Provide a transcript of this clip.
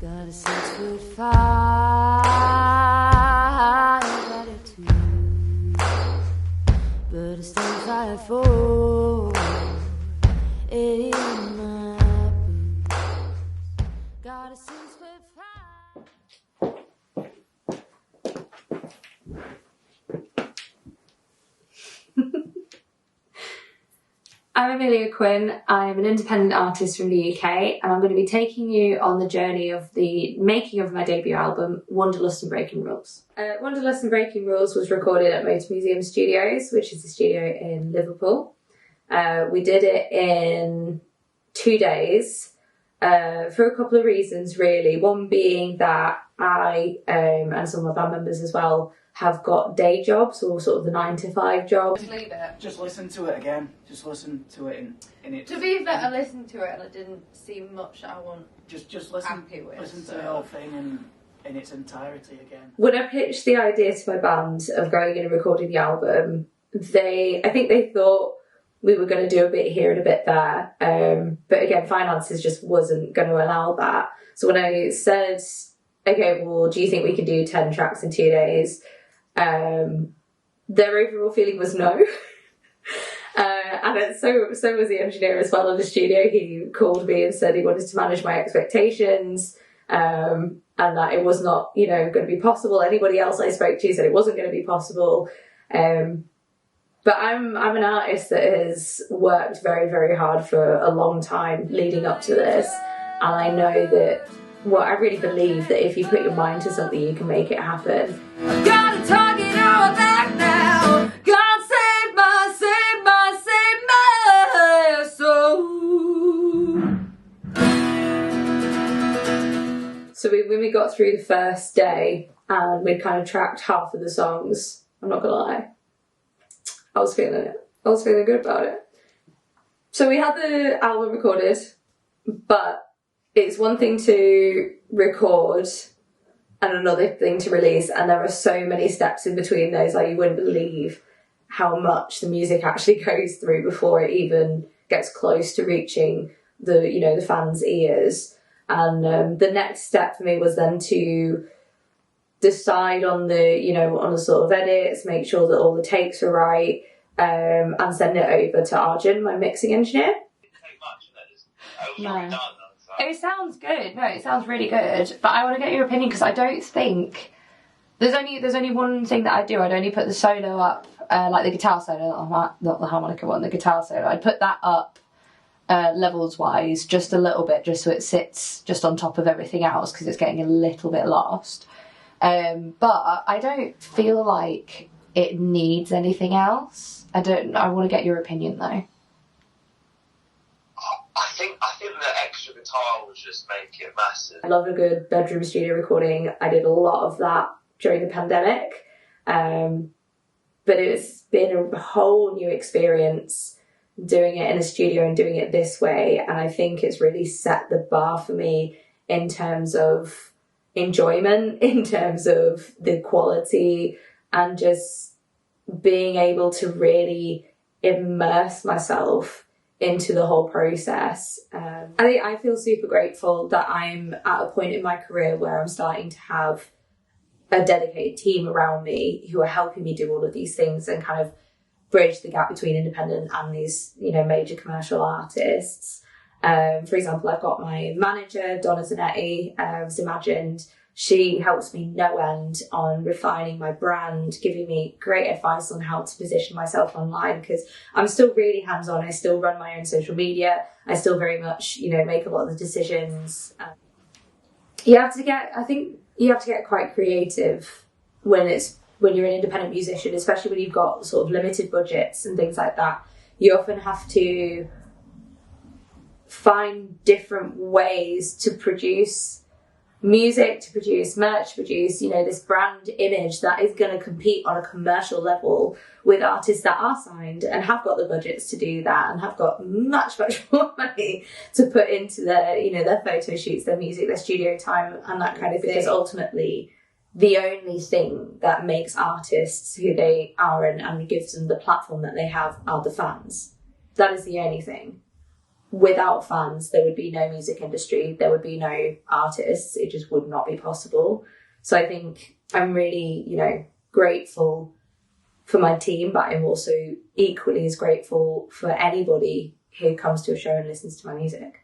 Got a 6'5", attitude, but I still 5'4" in my boots. Got a 6'5". I'm EmiliaQuinn. I'm an independent artist from the UK, and I'm going to be taking you on the journey of the making of my debut album, Wanderlust and Breaking Rules. Wanderlust and Breaking Rules was recorded at Motor Museum Studios, which is a studio in Liverpool. We did it in 2 days for a couple of reasons, really. One being that I and some of my band members as well have got day jobs, or sort of the 9-to-5 jobs. Just leave it. Just listen to it again. Just listen to it in it. To be fair, I listened to it and it didn't seem much that I want. Just listen. Happy with, listen to the whole thing in its entirety again. When I pitched the idea to my band of going in and recording the album, I think they thought we were going to do a bit here and a bit there. But again, finances just wasn't going to allow that. So when I said, okay, well, do you think we can do 10 tracks in 2 days? Their overall feeling was no. And so was the engineer as well in the studio. He called me and said he wanted to manage my expectations, and that it was not, going to be possible. Anybody else I spoke to said it wasn't going to be possible. But I'm an artist that has worked very, very hard for a long time leading up to this. And I know that, I really believe that if you put your mind to something, you can make it happen. I've got a target on my back now. God save my soul. So when we got through the first day and we'd kind of tracked half of the songs, I'm not gonna lie, I was feeling it. I was feeling good about it. So we had the album recorded, but it's one thing to record and another thing to release, and there are so many steps in between those. Like, you wouldn't believe how much the music actually goes through before it even gets close to reaching the fans' ears. And the next step for me was then to decide on the sort of edits, make sure that all the takes are right, and send it over to Arjun, my mixing engineer. No. It sounds good. No, it sounds really good. But I want to get your opinion, because I don't think there's only one thing that I do. I'd only put the solo up, like the guitar solo, not the harmonica one, the guitar solo. I'd put that up levels wise just a little bit, just so it sits just on top of everything else, because it's getting a little bit lost. But I don't feel like it needs anything else. I want to get your opinion though. I think the extra guitar will just make it massive. I love a good bedroom studio recording. I did a lot of that during the pandemic. But it's been a whole new experience doing it in a studio and doing it this way. And I think it's really set the bar for me in terms of enjoyment, in terms of the quality, and just being able to really immerse myself into the whole process. I feel super grateful that I'm at a point in my career where I'm starting to have a dedicated team around me who are helping me do all of these things and kind of bridge the gap between independent and these, major commercial artists. For example, I've got my manager, Donna Zanetti, was Imagined. She helps me no end on refining my brand, giving me great advice on how to position myself online, because I'm still really hands-on. I still run my own social media. I still very much, make a lot of the decisions. I think you have to get quite creative when you're an independent musician, especially when you've got sort of limited budgets and things like that. You often have to find different ways to produce music, to produce merch, to produce, this brand image that is going to compete on a commercial level with artists that are signed and have got the budgets to do that and have got much, much more money to put into their photo shoots, their music, their studio time and that kind of thing. Because ultimately, the only thing that makes artists who they are and gives them the platform that they have are the fans. That is the only thing. without fans, there would be no music industry, there would be no artists, it just would not be possible. So I think I'm really, you know, grateful for my team, but I'm also equally as grateful for anybody who comes to a show and listens to my music.